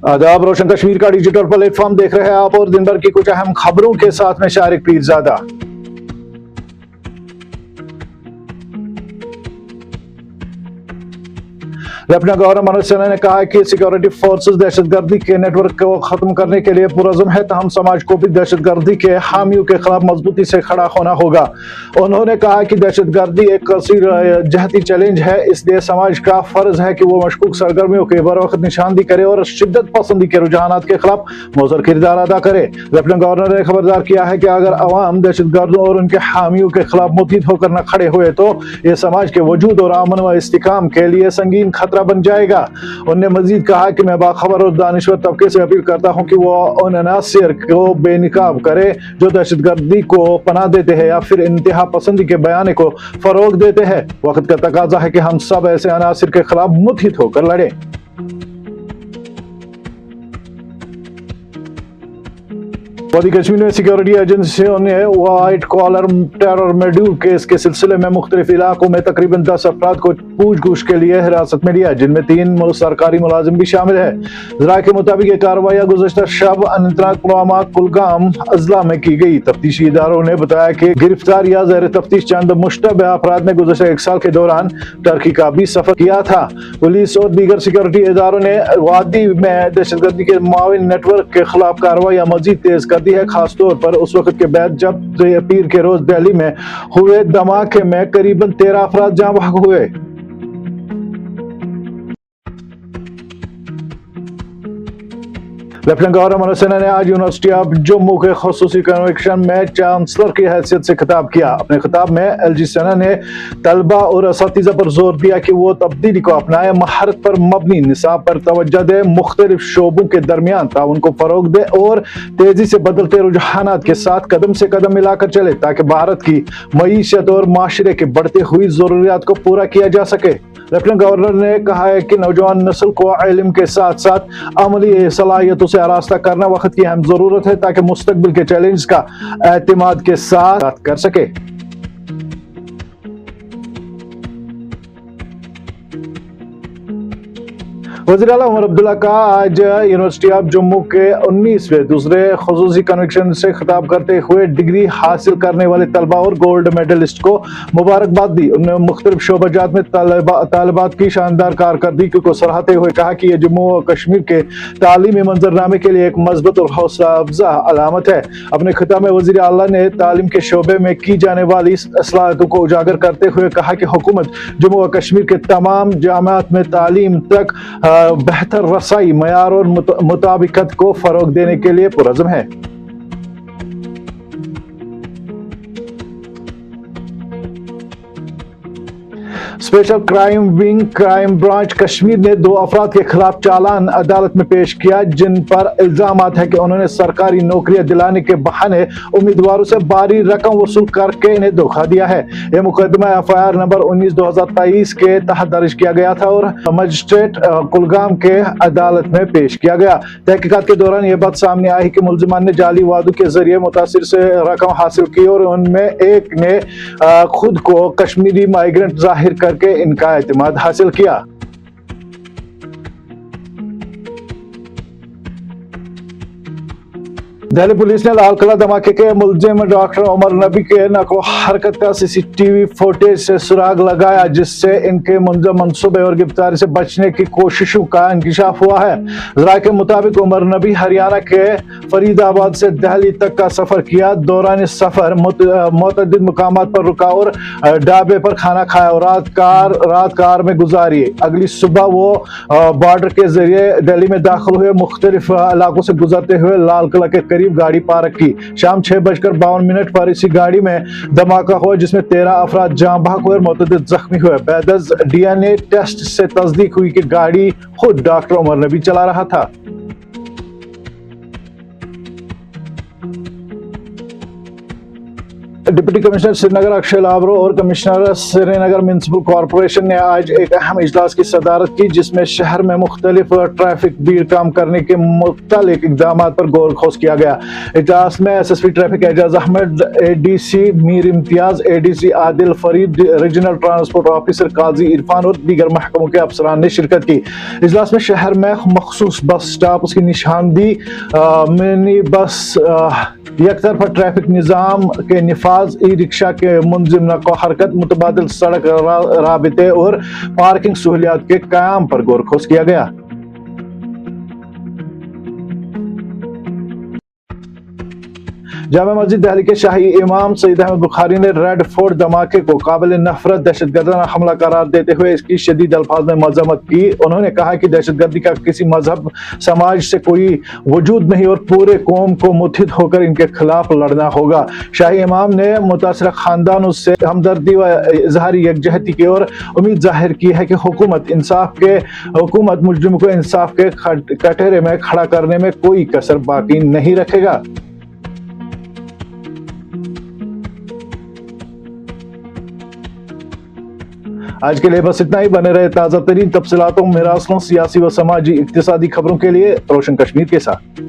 आदाब, रोशन कश्मीर का digital platform देख रहे हैं आप और दिन भर की कुछ अहम खबरों के साथ में शारिक पीरजादा। लेफ्टिनेंट गवर्नर मनोज सिन्हा ने कहा कि सिक्योरिटी फोर्सेस दहशतगर्दी के नेटवर्क को खत्म करने के लिए पुरज़म है, तमाम समाज को भी दहशतगर्दी के हामियों के खिलाफ मजबूती से खड़ा होना होगा। उन्होंने कहा कि दहशतगर्दी एक कसीर जहती चैलेंज है, इसलिए समाज का फर्ज है कि वो मशकूक सरगर्मियों की बरवक्त निशानदी करे और शिद्दत पसंदी के रुझानात के खिलाफ मौजूद किरदार अदा करे। लेफ्टिनेंट गवर्नर ने खबरदार किया है कि अगर अवाम दहशतगर्दों और उनके हामियों के खिलाफ मुतहिद होकर न खड़े हुए तो ये समाज के वजूद और अमन व इस्तिकाम के लिए संगीन खतरा बन जाएगा। उन्होंने मजीद कहा कि मैं बाखबर और दानिश्वर तबके से अपील करता हूं कि वो उन अनासिर को बेनिकाब करे जो दहशतगर्दी को पनाह देते हैं या फिर इंतहा पसंदी के बयान को फरोग देते हैं। वक्त का तकाजा है कि हम सब ऐसे अनासिर के खिलाफ मुतहिद होकर लड़ें। वदी कश्मीर में सिक्योरिटी एजेंसियों ने white collar terror module case के सिलसिले में मुख्तलिफ इलाकों में तकरीबन 10 अफराद को पूछ-गुछ के लिए हिरासत में लिया, जिनमें 3 सरकारी मुलाजिम भी शामिल है। जरा के मुताबिक ये कार्रवाई गुज़श्ता शब अनंतनाग, पुलवामा, कुलगाम अजला में की गई। तफ्तीशी इदारों ने बताया कि गिरफ्तार या ज़ेर तफ्तीश चंद मुश्तबह अफराद ने गुज़श्ता 1 साल के दौरान टर्की का भी सफर किया था। पुलिस और दीगर सिक्योरिटी इदारों ने वादी में दहशतगर्दी के माविन नेटवर्क के खिलाफ कार्रवाई मजीद तेज कर दी है, खासतौर पर उस वक्त के बाद जब पीर के रोज दिल्ली में हुए धमाके में करीबन 13 अफराद जाँ बहक हुए। लेफ्टिनेंट गवर्नर मनोज सिन्हा ने आज यूनिवर्सिटी ऑफ जम्मू के खसूसी कन्वेंशन में चांसलर की हैसियत से खिताब किया। अपने खिताब में एलजी सिन्हा ने तलबा और असातिज़ा पर जोर दिया कि वो तब्दीली को अपनाए, महारत पर मबनी निसाब पर तवज्जो दे, मुख्तलिफ शोबों के दरमियान ताउन को फरोग दे और तेजी से बदलते रुझानात के साथ कदम से कदम मिलाकर चले ताकि भारत की मईशत और माशरे की बढ़ती हुई जरूरियात को पूरा किया जा सके। लेफ्टिनेंट गवर्नर ने कहा है कि नौजवान नस्ल को इल्म के साथ साथ अमली सलाहियतों से आरास्ता करना वक्त की अहम जरूरत है ताकि मुस्तकबिल के चैलेंज का एतमाद के साथ कर सके। वज़ीर आला उमर अब्दुल्ला का आज यूनिवर्सिटी ऑफ जम्मू के 19वें दूसरे खसूसी कन्वेंशन से खिताब करते हुए डिग्री हासिल करने वाले तलबा और गोल्ड मेडलिस्ट को मुबारकबाद दी। उन्होंने मुख्तलिफ शोबाजात में तालिबात की शानदार कारकर्दगी को सराहते हुए कहा कि यह जम्मू और कश्मीर के तालीमी मंजरनामे के लिए एक मजबूत और हौसला अफजा अलामत है। अपने खिताब में वज़ीर आला ने तालीम के शोबे में की जाने वाली असलाहतों को उजागर करते हुए कहा कि हुकूमत जम्मू और कश्मीर के तमाम जामात में तालीम तक बेहतर रसाई, मयार और मुताबिकत को फरोग देने के लिए पुरज़म है। Special crime wing crime branch Kashmir ने 2 अफराद के खिलाफ चालान अदालत में पेश किया, जिन पर इल्जामात है कि उन्होंने सरकारी नौकरियां दिलाने के बहाने उम्मीदवारों से भारी रकम वसूल करके इन्हें धोखा दिया है। यह मुकदमा एफआईआर नंबर 19/2023 के तहत दर्ज किया गया था और मजिस्ट्रेट कुलगाम के अदालत में पेश किया गया। तहकीकात के दौरान यह बात सामने आई कि मुल्जिमान ने जाली वादों के जरिए मुतासिर से रकम हासिल की और उनमें एक ने खुद को कश्मीरी माइग्रेंट जाहिर करके इनका एतमाद हासिल किया। दिल्ली पुलिस ने लाल किला धमाके के मुलजिम डॉक्टर उमर नबी के नकलो हरकत का सीसीटीवी फुटेज से सुराग लगाया, जिससे इनके मुंजम मंसूबे और गिरफ्तारी से बचने की कोशिशों का इंकिशाफ हुआ है। जरा के मुताबिक उमर नबी हरियाणा के फरीदाबाद से दिल्ली तक का सफर किया। दौरान इस सफर मुतअद्दिद मुकामात पर रुका और ढाबे पर खाना खाया और रात कार में गुजारी। अगली सुबह वो बॉर्डर के जरिए दिल्ली में दाखिल हुए। मुख्तलिफ इलाकों से गुजरते हुए लाल किला के करीब गाड़ी पार्क की। शाम 6:52 पर इसी गाड़ी में धमाका हुआ, जिसमें 13 अफराद जाँ बहक हुए और मुतअद्दिद जख्मी हुए। बेदस डीएनए टेस्ट से तस्दीक हुई कि गाड़ी खुद डॉक्टर उमर नबी चला रहा था। डिप्टी कमिश्नर श्रीनगर अक्षय लावरो और कमिश्नर श्रीनगर म्यूनसिपल कॉरपोरेशन ने आज एक अहम इजलास की सदारत की, जिसमें शहर में मुख्तलिफ ट्रैफिक भीड़ कम करने के मुख्तलिफ इकदाम पर गौर खोज किया गया। इजलास में SSP traffic Ejaz Ahmed, ADC Mir Imtiaz, ADC Adil Farid, regional transport officer Qazi Irfan और दीगर महकमों के अफसरान ने शिरकत की। इजलास में शहर में मखसूस बस स्टॉप, उसकी निशानदी, मिनी बस, यकतरफा ट्रैफिक निज़ाम के निफाज, ई रिक्शा के मुंजिम नक़ो हरकत, मुतबादिल सड़क राबिते और पार्किंग सहूलियात के क़याम पर गौर खोज किया गया। जामा मस्जिद दिल्ली के शाही इमाम सईद अहमद बुखारी ने रेड फोर्ट धमाके को काबिल नफरत दहशतगर्दाना हमला करार देते हुए इसकी शदीद अल्फाज में मजम्मत की। उन्होंने कहा कि दहशतगर्दी का किसी मजहब समाज से कोई वजूद नहीं और पूरे कौम को मुत्हिद होकर इनके खिलाफ लड़ना होगा। शाही इमाम ने मुतासरा खानदानों से हमदर्दी व इजहारी यकजहती की और उम्मीद जाहिर की है कि हुकूमत मुजरिम को इंसाफ के कटहरे में खड़ा करने में कोई कसर बाकी नहीं रखेगा। आज के लिए बस इतना ही। बने रहे ताज़ा तरीन तफसीलातों, मिरासलों, सियासी व समाजी इक्तिसादी खबरों के लिए रोशन कश्मीर के साथ।